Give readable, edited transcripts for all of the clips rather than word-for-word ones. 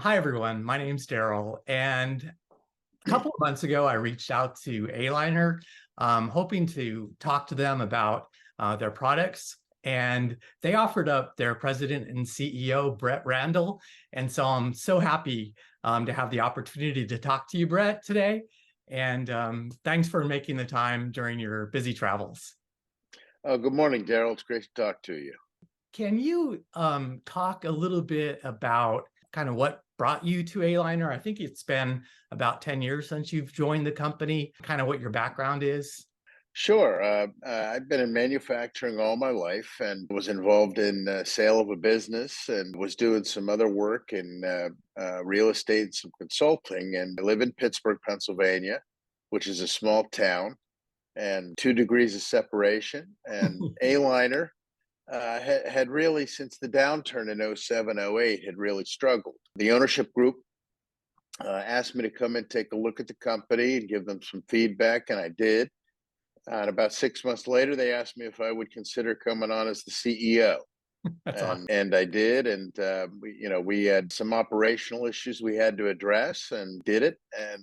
Hi, everyone. My name's Daryl. And a couple of months ago, I reached out to ALiner, hoping to talk to them about their products. And they offered up their president and CEO, Brett Randall. And so I'm so happy to have the opportunity to talk to you, Brett, today. And thanks for making the time during your busy travels. Oh, good morning, Daryl. It's great to talk to you. Can you talk a little bit about kind of what brought you to A-Liner? I think it's been about 10 years since you've joined the company, kind of what your background is. Sure. I've been in manufacturing all my life and was involved in sale of a business and was doing some other work in real estate and some consulting. And I live in Pittsburgh, Pennsylvania, which is a small town and 2 degrees of separation. And A-Liner had really, since the downturn in '07, '08, had really struggled. The ownership group asked me to come and take a look at the company and give them some feedback, and I did. And about 6 months later, they asked me if I would consider coming on as the CEO, That's awesome. and I did. And we had some operational issues we had to address, and did it, and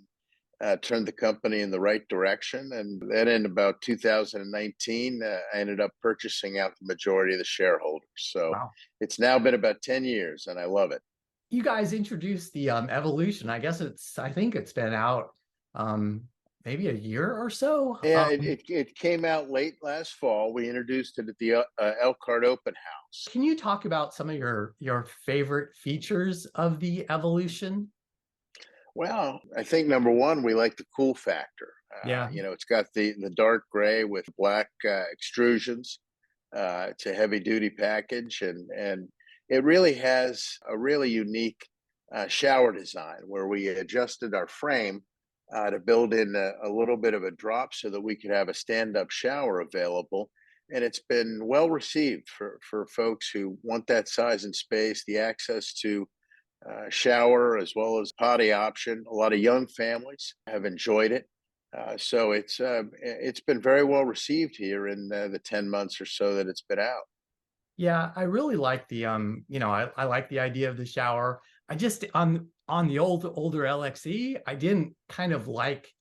turned the company in the right direction. And then in about 2019, I ended up purchasing out the majority of the shareholders. So Wow. it's now been about 10 years, and I love it. You guys introduced the Evolution. I think it's been out maybe a year or so. Yeah, it came out late last fall. We introduced it at the Elkhart Open House. Can you talk about some of your favorite features of the Evolution? Well, I think number one, we like the cool factor. Yeah. It's got the dark gray with black extrusions. It's a heavy duty package, and it really has a really unique shower design where we adjusted our frame to build in a little bit of a drop so that we could have a stand up shower available. And it's been well received for folks who want that size and space, the access to shower as well as potty option. A lot of young families have enjoyed it. So it's been very well received here in the 10 months or so that it's been out. Yeah, I really like I like the idea of the shower. I just on the older LXE, I didn't kind of like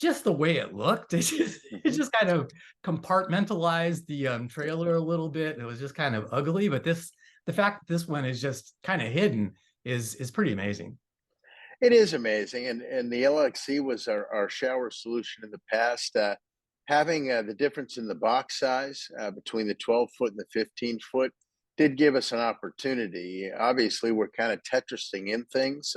just the way it looked. It Mhm. just kind of compartmentalized the trailer a little bit. It was just kind of ugly, but the fact that this one is just kind of hidden is pretty amazing. It is amazing, and the LXC was our shower solution in the past. Having the difference in the box size between the 12-foot and the 15-foot did give us an opportunity. Obviously, we're kind of Tetrising in things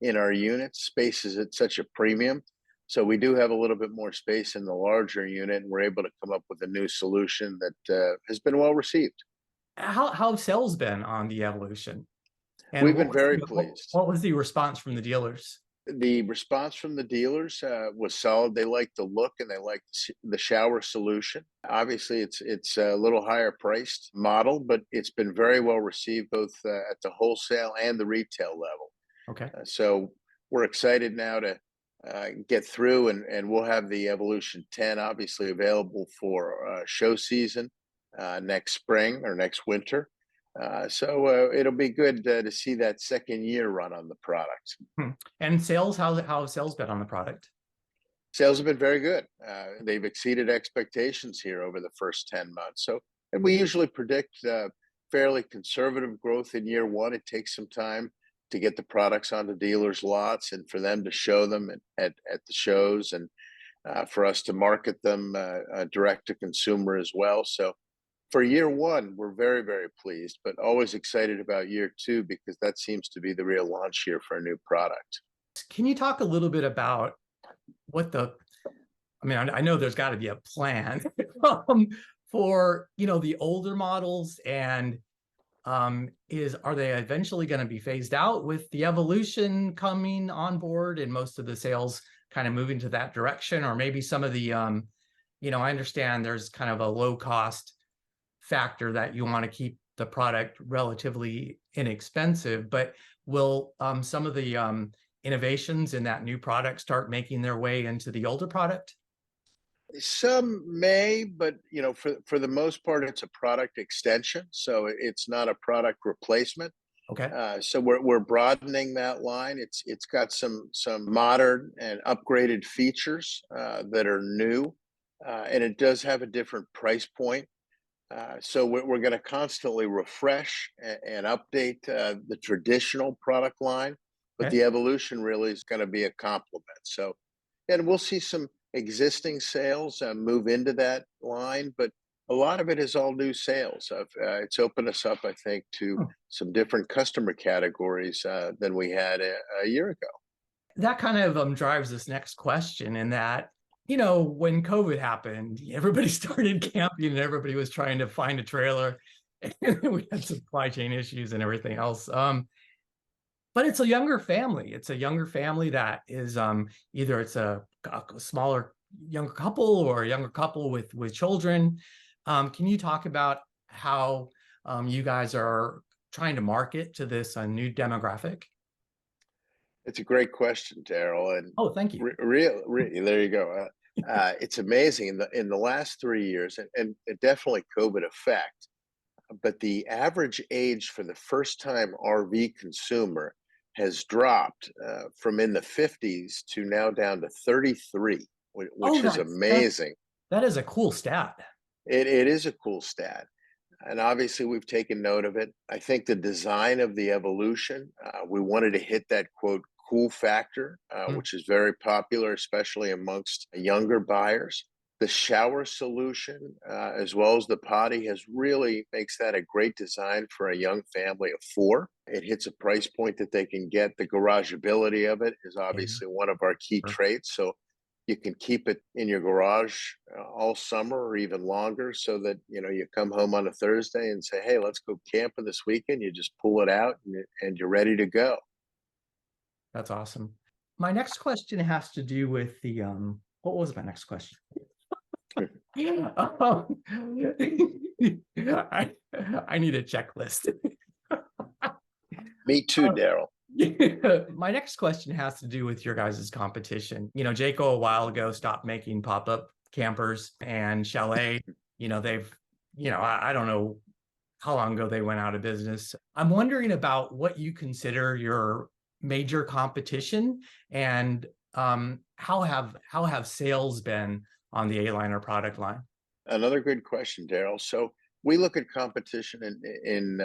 in our units. Space is at such a premium, so we do have a little bit more space in the larger unit, and we're able to come up with a new solution that has been well received. How have sales been on the Evolution? And We've been very pleased. what was the response from the dealers? The response from the dealers was solid. They liked the look and they liked the shower solution. Obviously, it's a little higher priced model, but it's been very well received both at the wholesale and the retail level. Okay. So we're excited now to get through, and we'll have the Evolution 10 obviously available for show season next spring or next winter. So it'll be good to see that second year run on the product. Hmm. And sales, how have sales been on the product? Sales have been very good. They've exceeded expectations here over the first 10 months. So, and we usually predict fairly conservative growth in year one. It takes some time to get the products onto dealers' lots and for them to show them at the shows, and for us to market them direct to consumer as well. So for year one, we're very, very pleased, but always excited about year two because that seems to be the real launch year for a new product. Can you talk a little bit about what I know there's got to be a plan um, for, the older models, and are they eventually going to be phased out with the Evolution coming on board and most of the sales kind of moving to that direction? Or maybe some of the, I understand there's kind of a low cost factor that you want to keep the product relatively inexpensive, but will some of the innovations in that new product start making their way into the older product? Some may, but for the most part, it's a product extension, so it's not a product replacement. Okay. So we're broadening that line. It's got some modern and upgraded features that are new, and it does have a different price point. So we're going to constantly refresh and update the traditional product line, but Okay. the evolution really is going to be a complement. So, and we'll see some existing sales move into that line, but a lot of it is all new sales. It's opened us up, I think, to Hmm. some different customer categories than we had a year ago. That kind of drives this next question in that, when COVID happened, everybody started camping and everybody was trying to find a trailer. And we had supply chain issues and everything else. But it's a younger family. It's a younger family that is either it's a smaller younger couple or a younger couple with children. Can you talk about how you guys are trying to market to this new demographic? It's a great question, Daryl, and Oh, thank you. there you go. It's amazing in the last 3 years, and definitely COVID effect. But the average age for the first time RV consumer has dropped from in the 50s to now down to 33, Oh, which is amazing. that is a cool stat. It is a cool stat. And obviously, we've taken note of it. I think the design of the evolution, we wanted to hit that quote cool factor, Mm, which is very popular, especially amongst younger buyers. The shower solution, as well as the potty, has really makes that a great design for a young family of four. It hits a price point that they can get. The garageability of it is yeah, obviously one of our key sure. traits. So you can keep it in your garage all summer or even longer, so that you come home on a Thursday and say, hey, let's go camping this weekend. You just pull it out and you're ready to go. That's awesome. My next question has to do with the what was my next question? Um, I, I need a checklist. Me too, Daryl. My next question has to do with your guys' competition. Jayco a while ago stopped making pop-up campers, and Chalet, they've, I don't know how long ago they went out of business. I'm wondering about what you consider your major competition, and how have sales been on the A-Liner product line? Another good question, Daryl. So we look at competition in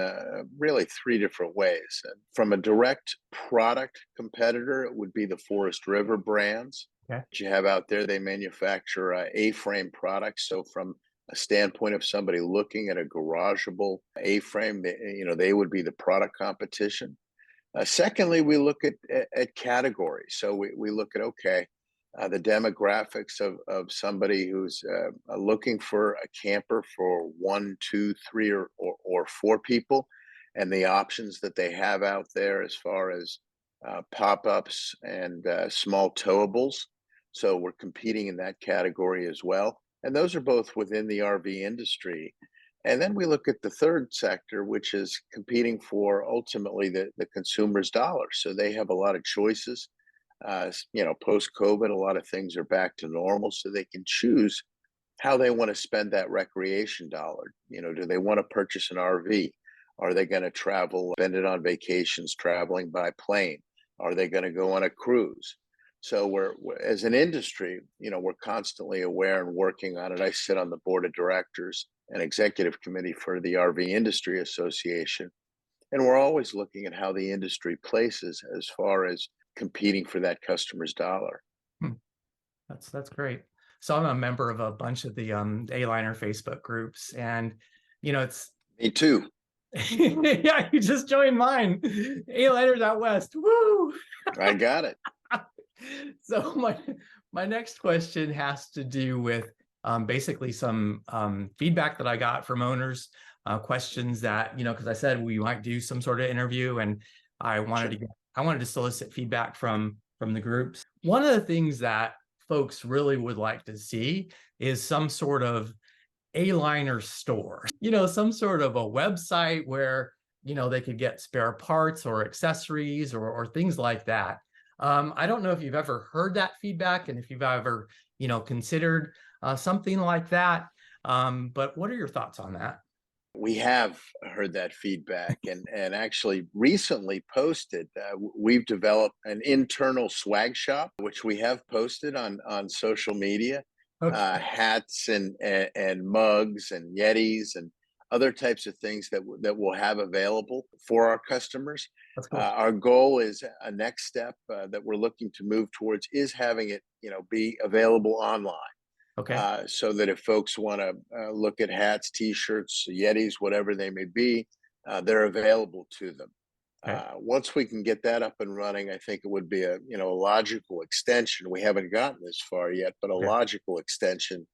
really three different ways. From a direct product competitor, it would be the Forest River brands Okay. that you have out there. They manufacture A-frame products. So from a standpoint of somebody looking at a garageable A-frame, they would be the product competition. Secondly, we look at categories. So we look at, okay, the demographics of somebody who's looking for a camper for one, two, three, or four people, and the options that they have out there as far as pop-ups and small towables. So we're competing in that category as well. And those are both within the RV industry. And then we look at the third sector, which is competing for ultimately the consumer's dollar. So they have a lot of choices. Post COVID, a lot of things are back to normal, so they can choose how they want to spend that recreation dollar. Do they want to purchase an RV? Are they going to travel, spend it on vacations, traveling by plane? Are they going to go on a cruise? So as an industry, we're constantly aware and working on it. I sit on the board of directors and executive committee for the RV Industry Association, and we're always looking at how the industry places as far as competing for that customer's dollar. Hmm, that's great. So I'm a member of a bunch of the A-Liner Facebook groups, and it's Me too. yeah, you just joined mine. A-Liners out west. Woo! I got it. So my next question has to do with basically some feedback that I got from owners, questions that, because I said we might do some sort of interview, and I wanted Sure. to solicit feedback from the groups. One of the things that folks really would like to see is some sort of A-Liner store, some sort of a website where, they could get spare parts or accessories or things like that. I don't know if you've ever heard that feedback and if you've ever, considered something like that. But what are your thoughts on that? We have heard that feedback, and actually recently posted. We've developed an internal swag shop, which we have posted on social media. Okay, Hats and mugs and Yetis and other types of things that we'll have available for our customers. that's cool. Our goal is a next step that we're looking to move towards is having it, be available online, Okay, so that if folks want to look at hats, T-shirts, Yetis, whatever they may be, they're available to them. okay, Once we can get that up and running, I think it would be a logical extension. We haven't gotten this far yet, but a yeah, logical extension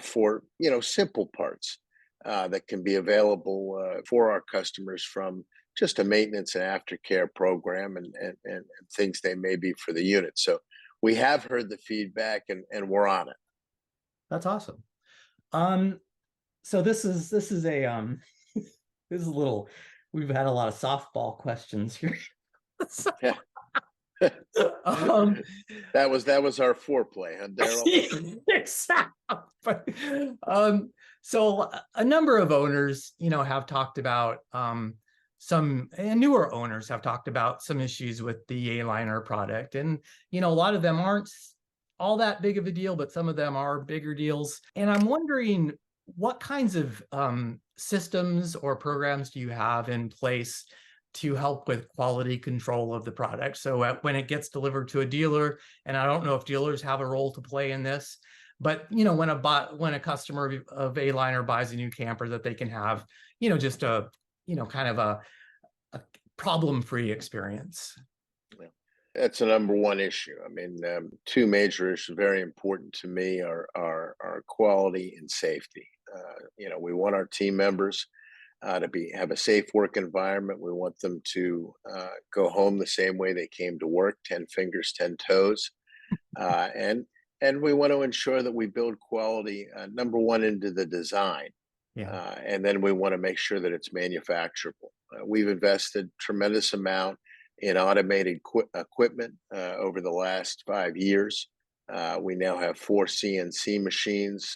for simple parts that can be available for our customers from just a maintenance and aftercare program and things they may be for the unit. So we have heard the feedback and we're on it. that's awesome. Um, so this is a this is a little. We've had a lot of softball questions here. Yeah. um, that was our foreplay, huh, Daryl? exactly. So a number of owners, have talked about some, and newer owners have talked about some issues with the A-liner product, and a lot of them aren't all that big of a deal, but some of them are bigger deals. And I'm wondering what kinds of systems or programs do you have in place to help with quality control of the product? So when it gets delivered to a dealer, and I don't know if dealers have a role to play in this, but when a customer of A-liner buys a new camper, that they can have, just a, kind of a problem-free experience. That's the number one issue. I mean, two major issues very important to me are quality and safety. We want our team members to have a safe work environment. We want them to go home the same way they came to work, 10 fingers, 10 toes. And we want to ensure that we build quality, number one, into the design. Yeah. And then we want to make sure that it's manufacturable. We've invested tremendous amount in automated equipment over the last 5 years. We now have 4 CNC machines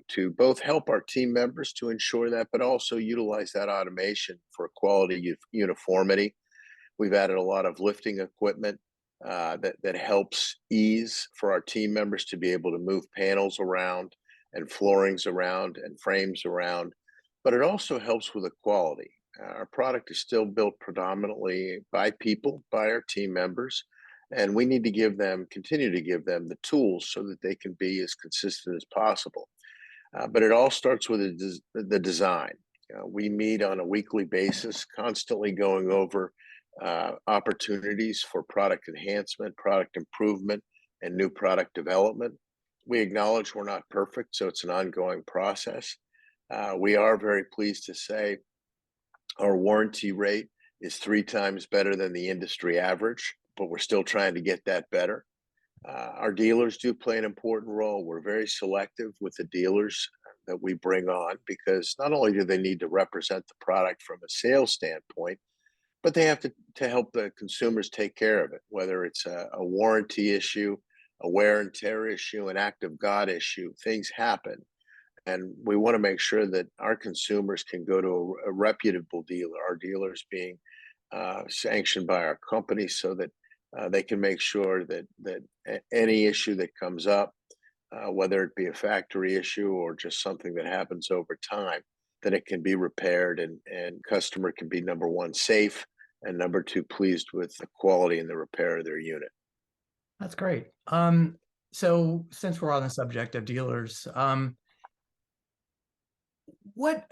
to both help our team members to ensure that, but also utilize that automation for quality uniformity. We've added a lot of lifting equipment that helps ease for our team members to be able to move panels around and floorings around and frames around, but it also helps with the quality. Our product is still built predominantly by people, by our team members, and we need to continue to give them the tools so that they can be as consistent as possible. But it all starts with the design. We meet on a weekly basis, constantly going over opportunities for product enhancement, product improvement, and new product development. We acknowledge we're not perfect, so it's an ongoing process. We are very pleased to say our warranty rate is 3 times better than the industry average, but we're still trying to get that better. Our dealers do play an important role. We're very selective with the dealers that we bring on because not only do they need to represent the product from a sales standpoint, but they have to help the consumers take care of it, whether it's a warranty issue, a wear and tear issue, an act of God issue. Things happen. And we want to make sure that our consumers can go to a reputable dealer, our dealers being sanctioned by our company, so that they can make sure that any issue that comes up, whether it be a factory issue or just something that happens over time, that it can be repaired and customer can be, number one, safe, and number two, pleased with the quality and the repair of their unit. That's great. So since we're on the subject of dealers, what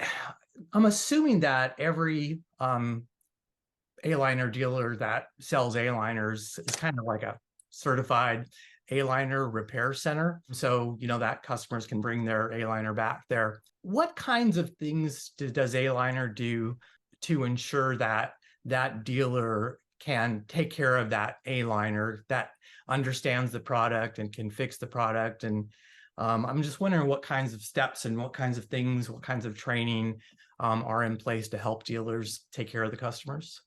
I'm assuming that every A-liner dealer that sells A-liners is kind of like a certified A-liner repair center. So, that customers can bring their A-liner back there. What kinds of things does A-liner do to ensure that that dealer can take care of that A-liner, that understands the product and can fix the product? And I'm just wondering what kinds of steps and what kinds of things, what kinds of training are in place to help dealers take care of the customers?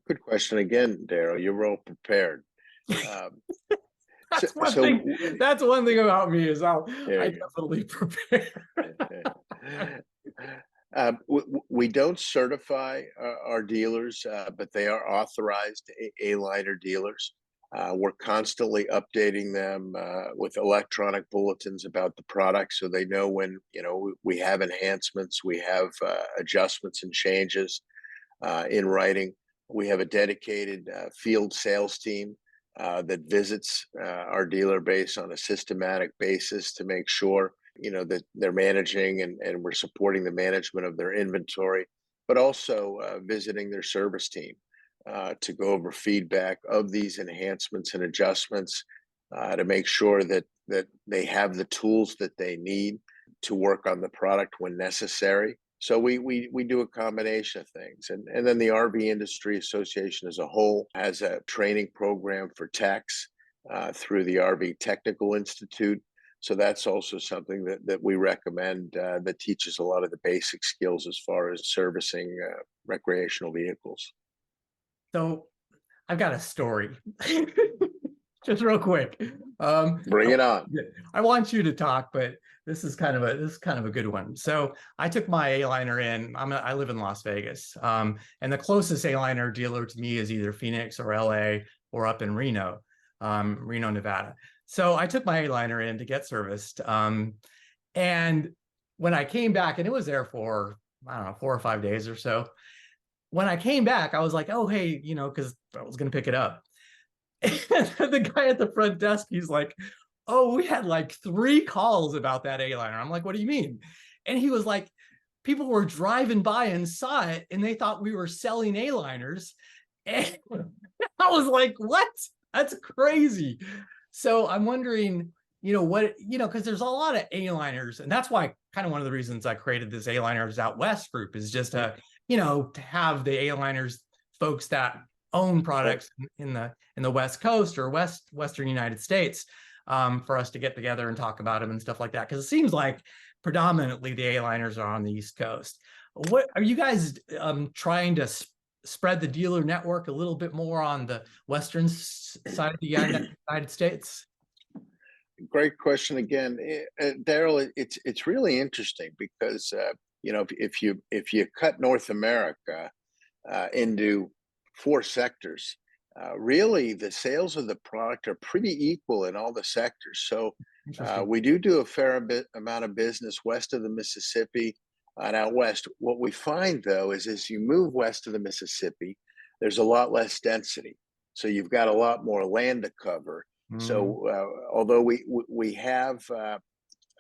Good question again, Daryl. You're well prepared. Um, so, That's one so thing. That's one thing about me is I there you definitely prepare. go. We don't certify our dealers, but they are authorized A-liner dealers. We're constantly updating them with electronic bulletins about the product, so they know when we have enhancements, we have adjustments and changes in writing. We have a dedicated field sales team that visits our dealer base on a systematic basis to make sure that they're managing and we're supporting the management of their inventory, but also visiting their service team to go over feedback of these enhancements and adjustments to make sure that they have the tools that they need to work on the product when necessary. So we do a combination of things, and then the RV Industry Association as a whole has a training program for techs through the RV Technical Institute. So that's also something that we recommend that teaches a lot of the basic skills as far as servicing recreational vehicles. So I've got a story, just real quick. Bring it on. I want you to talk, but this is kind of a good one. So I took my A-liner in. I live in Las Vegas, and the closest A-liner dealer to me is either Phoenix or LA or up in Reno, Reno, Nevada. So I took my A-liner in to get serviced, and when I came back, and it was there for I don't know 4 or 5 days or so. When I came back, I was like, oh hey, because I was gonna pick it up. And the guy at the front desk, he's like, oh, we had like 3 calls about that A-liner. I'm like, what do you mean? And he was like, people were driving by and saw it and they thought we were selling A-liners. And I was like, what? That's crazy. So I'm wondering, because there's a lot of A-liners, and that's why kind of one of the reasons I created this A-liners Out West group is just to have the A-liners folks that own products in the West Coast or Western United States, for us to get together and talk about them and stuff like that. Because it seems like predominantly the A-liners are on the East Coast. What are you guys trying to spread the dealer network a little bit more on the Western side of the United States? Great question again, Daryl. It's really interesting because if you cut North America into 4 sectors, really the sales of the product are pretty equal in all the sectors. So we do a fair amount of business west of the Mississippi and out west. What we find though is as you move west of the Mississippi, there's a lot less density. So you've got a lot more land to cover. So although we have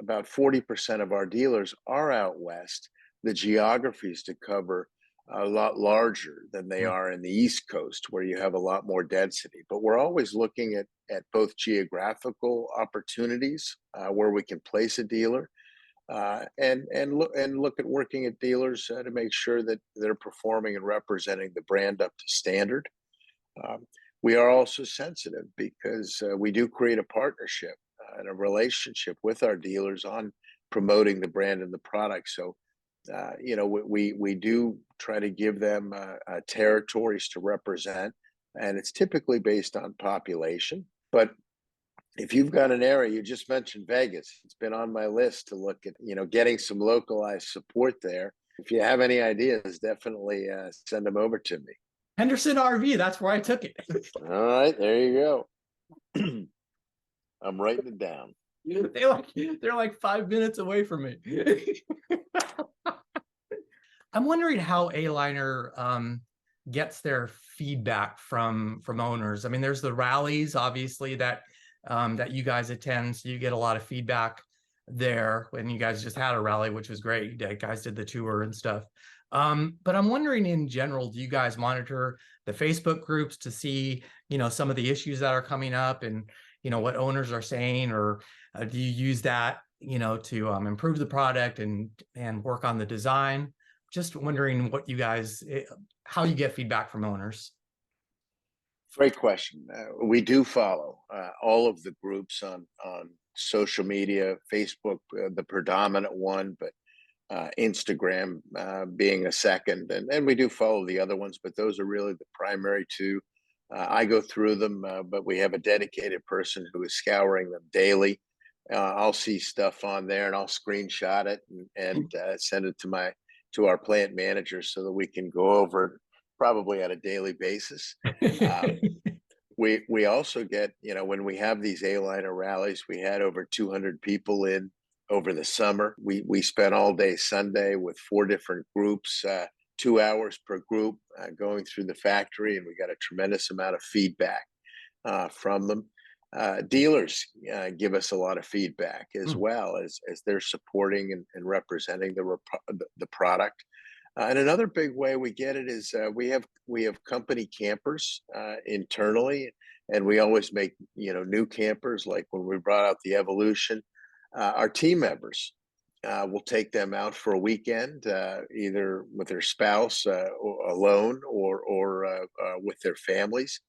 about 40% of our dealers are out west, the geographies to cover a lot larger than they are in the East Coast, where you have a lot more density. But we're always looking at both geographical opportunities where we can place a dealer, and look at working at dealers to make sure that they're performing and representing the brand up to standard. Um, we are also sensitive because we do create a partnership and a relationship with our dealers on promoting the brand and the product. So we do try to give them territories to represent, and it's typically based on population. But if you've got an area, you just mentioned Vegas, it's been on my list to look at, getting some localized support there. If you have any ideas, definitely send them over to me. Henderson RV, that's where I took it. All right, there you go. I'm writing it down. They're like 5 minutes away from me. I'm wondering how A-liner gets their feedback from owners. I mean, there's the rallies, obviously, that you guys attend, so you get a lot of feedback there. When you guys just had a rally, which was great, you guys did the tour and stuff. But I'm wondering, in general, do you guys monitor the Facebook groups to see, some of the issues that are coming up and, what owners are saying, or do you use that, to improve the product and work on the design? Just wondering what you guys, how you get feedback from owners. Great question. We do follow all of the groups on social media, Facebook, the predominant one, but Instagram being a second, and we do follow the other ones, but those are really the primary two. I go through them, but we have a dedicated person who is scouring them daily. I'll see stuff on there and I'll screenshot it and send it to my to our plant managers so that we can go over it probably on a daily basis. Um, we also get, when we have these A-liner rallies, we had over 200 people in over the summer. We spent all day Sunday with 4 different groups, 2 hours per group, going through the factory, and we got a tremendous amount of feedback from them. Dealers give us a lot of feedback as Mm. well as they're supporting and representing the product. And another big way we get it is we have company campers internally, and we always make new campers. Like when we brought out the Evolution, our team members will take them out for a weekend, either with their spouse or alone, or with their families.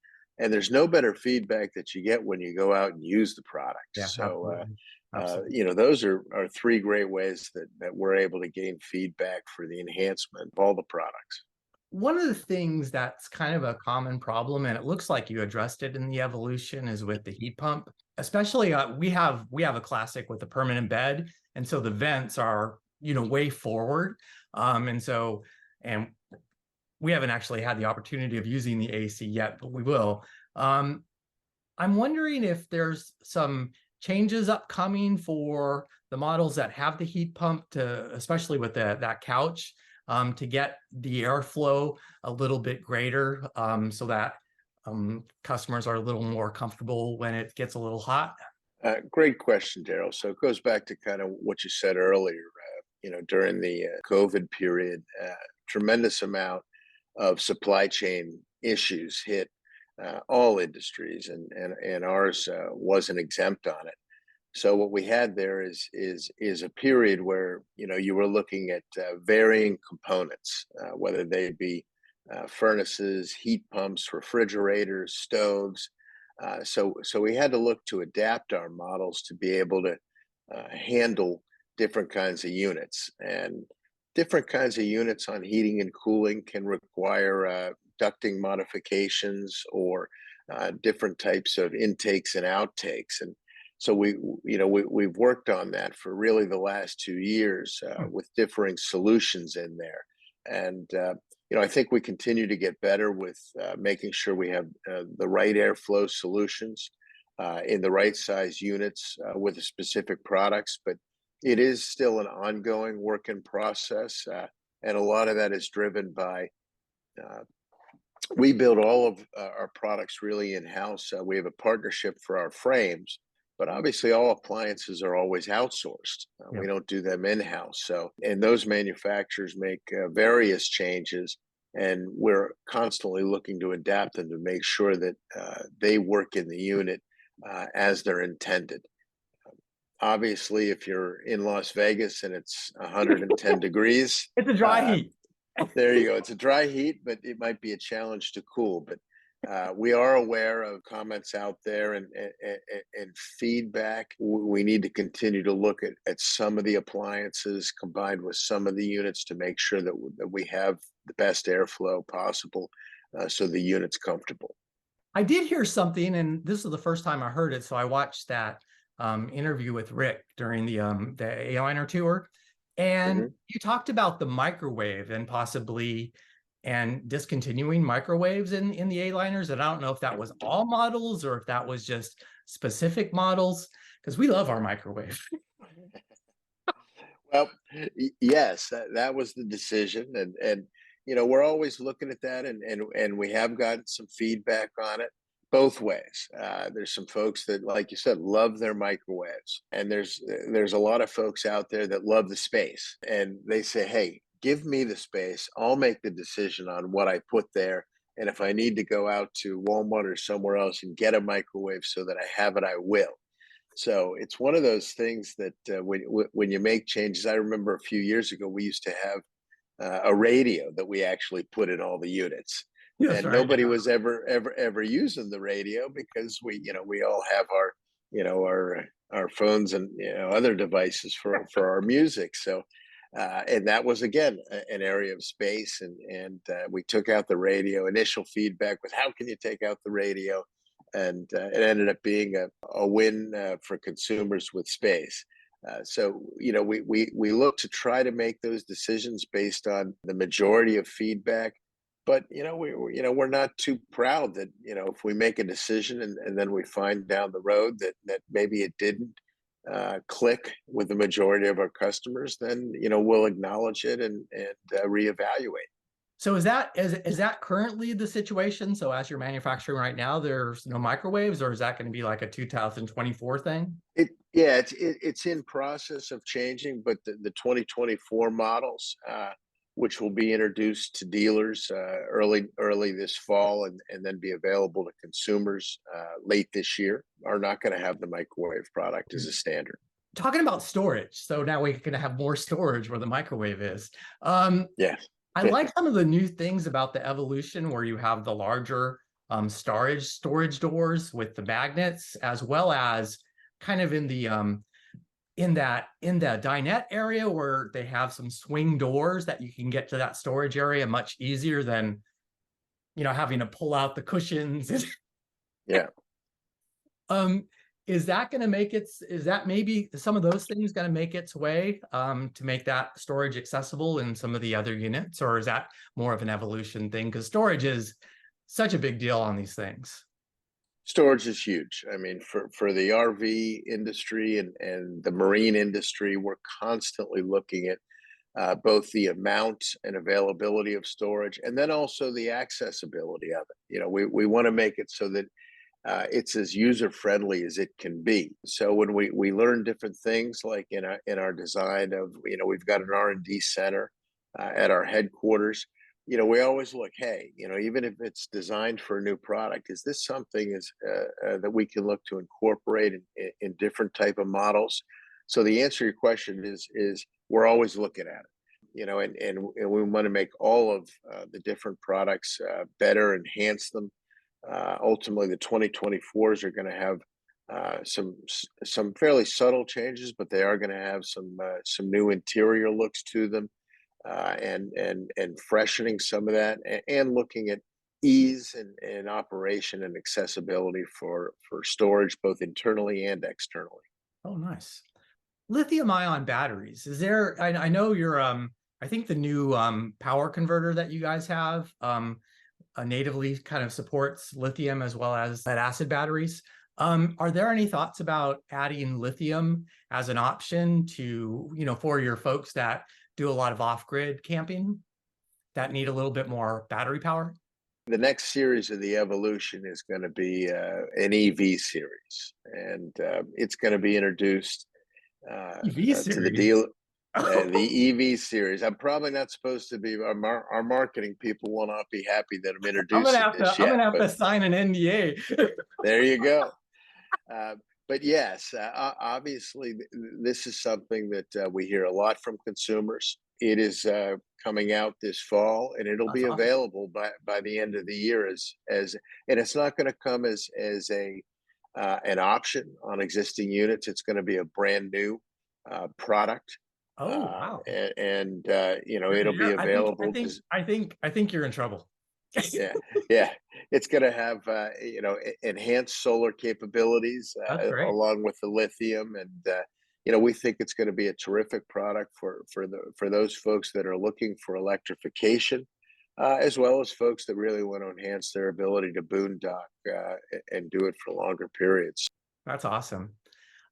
And there's no better feedback that you get when you go out and use the product. Yeah, So absolutely. Absolutely. those are 3 great ways that we're able to gain feedback for the enhancement of all the products. One of the things that's kind of a common problem, and it looks like you addressed it in the Evolution, is with the heat pump. Especially, we have a classic with a permanent bed, and so the vents are way forward, and we haven't actually had the opportunity of using the AC yet, but we will. Um, I'm wondering if there's some changes upcoming for the models that have the heat pump, to especially with that couch, to get the airflow a little bit greater, so that customers are a little more comfortable when it gets a little hot. Great question, Daryl. So it goes back to kind of what you said earlier. During the COVID period, tremendous amount of supply chain issues hit all industries, and ours wasn't exempt on it. So what we had there is a period where you were looking at varying components, whether they be furnaces, heat pumps, refrigerators, stoves. So we had to look to adapt our models to be able to handle different kinds of units, and different kinds of units on heating and cooling can require ducting modifications, or different types of intakes and outtakes. And so we've worked on that for really the last 2 years, Hmm. with differing solutions in there. And I think we continue to get better with making sure we have the right airflow solutions in the right size units with the specific products. But it is still an ongoing work in process, and a lot of that is driven by uh, we build all of our products really in house. We have a partnership for our frames, but obviously all appliances are always outsourced. Yeah. We don't do them in house. So, and those manufacturers make various changes, and we're constantly looking to adapt them to make sure that they work in the unit as they're intended. Obviously, if you're in Las Vegas and it's 110 degrees, It's a dry uh, heat. there you go. It's a dry heat, but it might be a challenge to cool. But we are aware of comments out there, and feedback. We need to continue to look at some of the appliances combined with some of the units to make sure that we have the best airflow possible, so the unit's comfortable. I did hear something, and this is the first time I heard it, so I watched that interview with Rick during the A-liner tour, and Mhm. you talked about the microwave and possibly and discontinuing microwaves in the A-liners. And I don't know if that was all models or if that was just specific models, because we love our microwave. Well, yes, that was the decision, and we're always looking at that, and we have gotten some feedback on it both ways. There's some folks that, like you said, love their microwaves, and there's a lot of folks out there that love the space, and they say, "Hey, give me the space. I'll make the decision on what I put there." And if I need to go out to Walmart or somewhere else and get a microwave so that I have it, I will. So it's one of those things that when you make changes, I remember a few years ago we used to have a radio that we actually put in all the units, That's and right. nobody Yeah. was ever using the radio because we all have our our phones and other devices for our music. So. And that was again an area of space, and we took out the radio. Initial feedback was, "How can you take out the radio?" And it ended up being a win for consumers with space. So we look to try to make those decisions based on the majority of feedback. But we're not too proud that if we make a decision and then we find down the road that maybe it didn't click with the majority of our customers, then we'll acknowledge it and reevaluate. So is that currently the situation? So as you're manufacturing right now, there's no microwaves, or is that going to be like a 2024 thing? It's in process of changing, but the 2024 models, which will be introduced to dealers early this fall and then be available to consumers late this year, are not going to have the microwave product as a standard. Talking about storage, so now we're going to have more storage where the microwave is. Yes. I like some of the new things about the evolution where you have the larger storage doors with the magnets, as well as kind of in the in the dinette area where they have some swing doors that you can get to that storage area much easier than having to pull out the cushions. Yeah. Is that going to make is that maybe some of those things going to make its way to make that storage accessible in some of the other units, or is that more of an evolution thing? Because storage is such a big deal on these things. Storage is huge. I mean, for the RV industry and the marine industry, we're constantly looking at both the amount and availability of storage, and then also the accessibility of it. We want to make it so that it's as user friendly as it can be. So when we learn different things, like in our design of, we've got an R&D center at our headquarters. We always look, hey, even if it's designed for a new product, is this something that we can look to incorporate in different type of models? So the answer to your question is we're always looking at it, and we want to make all of the different products better, enhance them. Ultimately, the 2024s are going to have some fairly subtle changes, but they are going to have some new interior looks to them, and freshening some of that, and looking at ease and operation and accessibility for storage, both internally and externally. Oh, nice. Lithium ion batteries. Is there, I know you're, I think the new power converter that you guys have natively kind of supports lithium as well as lead acid batteries. Are there any thoughts about adding lithium as an option to, for your folks that do a lot of off-grid camping that need a little bit more battery power? The next series of the evolution is going to be an EV series, and it's going to be introduced EV to the series. deal. The EV series. I'm probably not supposed to be. Our marketing people will not be happy that I'm introducing this I'm yet. gonna have But to sign an NDA. there you go. But yes, obviously, this is something that we hear a lot from consumers. It is coming out this fall, and it'll That's be awesome. available by the end of the year. And it's not going to come as a an option on existing units. It's going to be a brand new product, Oh, wow. and it'll be available. I think you're in trouble. Yeah, yeah. It's going to have enhanced solar capabilities That's great. along with the lithium, and we think it's going to be a terrific product for those folks that are looking for electrification, as well as folks that really want to enhance their ability to boondock and do it for longer periods. That's awesome.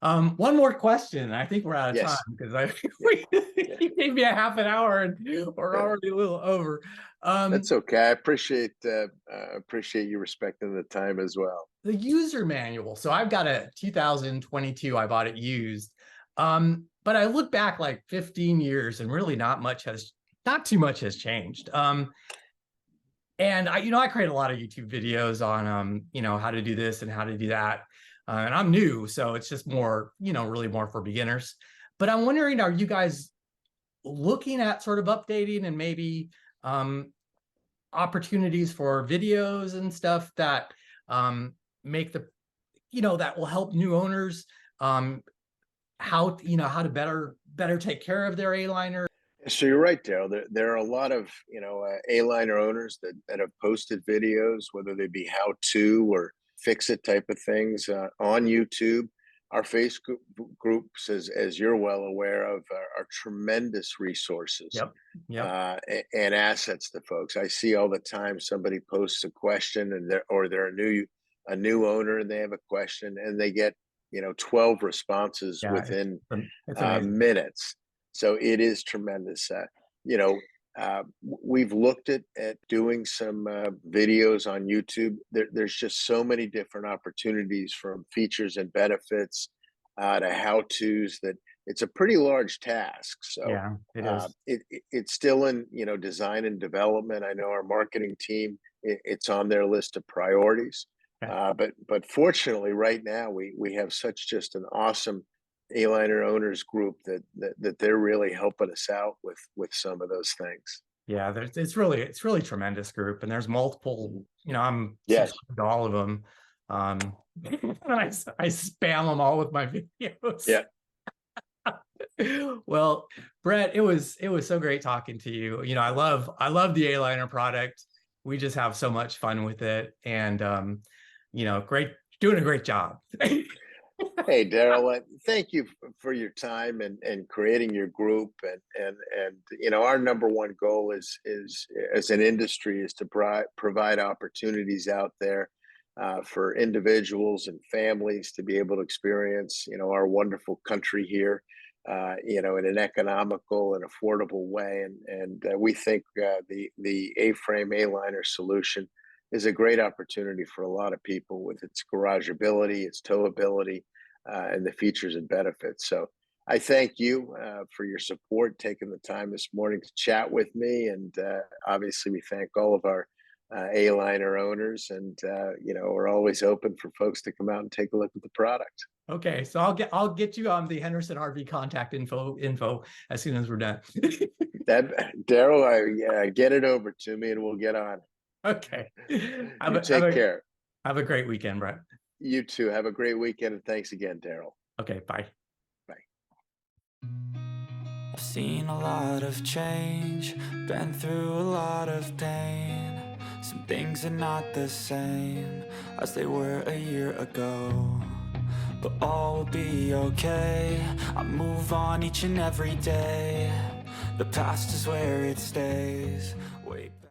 One more question. I think we're out of time Yes. because Yeah. you gave me a half an hour and we're Yeah. already a little over. That's okay. I appreciate you respecting the time as well. The user manual. So I've got a 2022. I bought it used. But I look back like 15 years and really not too much has changed. And I create a lot of YouTube videos on, how to do this and how to do that. And I'm new, so it's just more, really more for beginners. But I'm wondering, are you guys looking at sort of updating and maybe opportunities for videos and stuff that make that will help new owners how to better take care of their A-liner? So you're right, Daryl. There are a lot of A-liner owners that have posted videos, whether they be how to or fix it type of things on YouTube. our groups, as you're well aware of, are tremendous resources Yep. Yep. and assets to folks. I see all the time somebody posts a question, and they're a new owner, and they have a question, and they get 12 responses Yeah. within It's amazing. minutes. So it is tremendous. You know, we've looked at doing some videos on YouTube. There's just so many different opportunities, from features and benefits to how tos, that it's a pretty large task. So Yeah, it is. it's still in design and development. I know our marketing team, it's on their list of priorities. Okay. But fortunately, right now we have such just an awesome A-liner owners group that they're really helping us out with some of those things. Yeah, it's really tremendous group, and there's multiple, I'm Yes. subscribed to all of them. And I spam them all with my videos. Yeah. Well, Brett, it was so great talking to you. I love the A-liner product. We just have so much fun with it, and great, doing a great job. Hey, Daryl, thank you for your time and creating your group. And our number one goal is as an industry is to provide opportunities out there for individuals and families to be able to experience our wonderful country here, in an economical and affordable way. And we think the A-frame A-liner solution is a great opportunity for a lot of people, with its garageability, its towability, and the features and benefits. So I thank you for your support, taking the time this morning to chat with me. And obviously, we thank all of our A-liner owners. And we're always open for folks to come out and take a look at the product. Okay, so I'll get you on the Henderson RV contact info as soon as we're done. That Daryl, get it over to me, and we'll get on. Okay. You take care. Have a great weekend, Brett. You too. Have a great weekend, and thanks again, Daryl. Okay, bye. Bye. I've seen a lot of change, been through a lot of pain. Some things are not the same as they were a year ago, but all will be okay. I move on each and every day. The past is where it stays. Wait.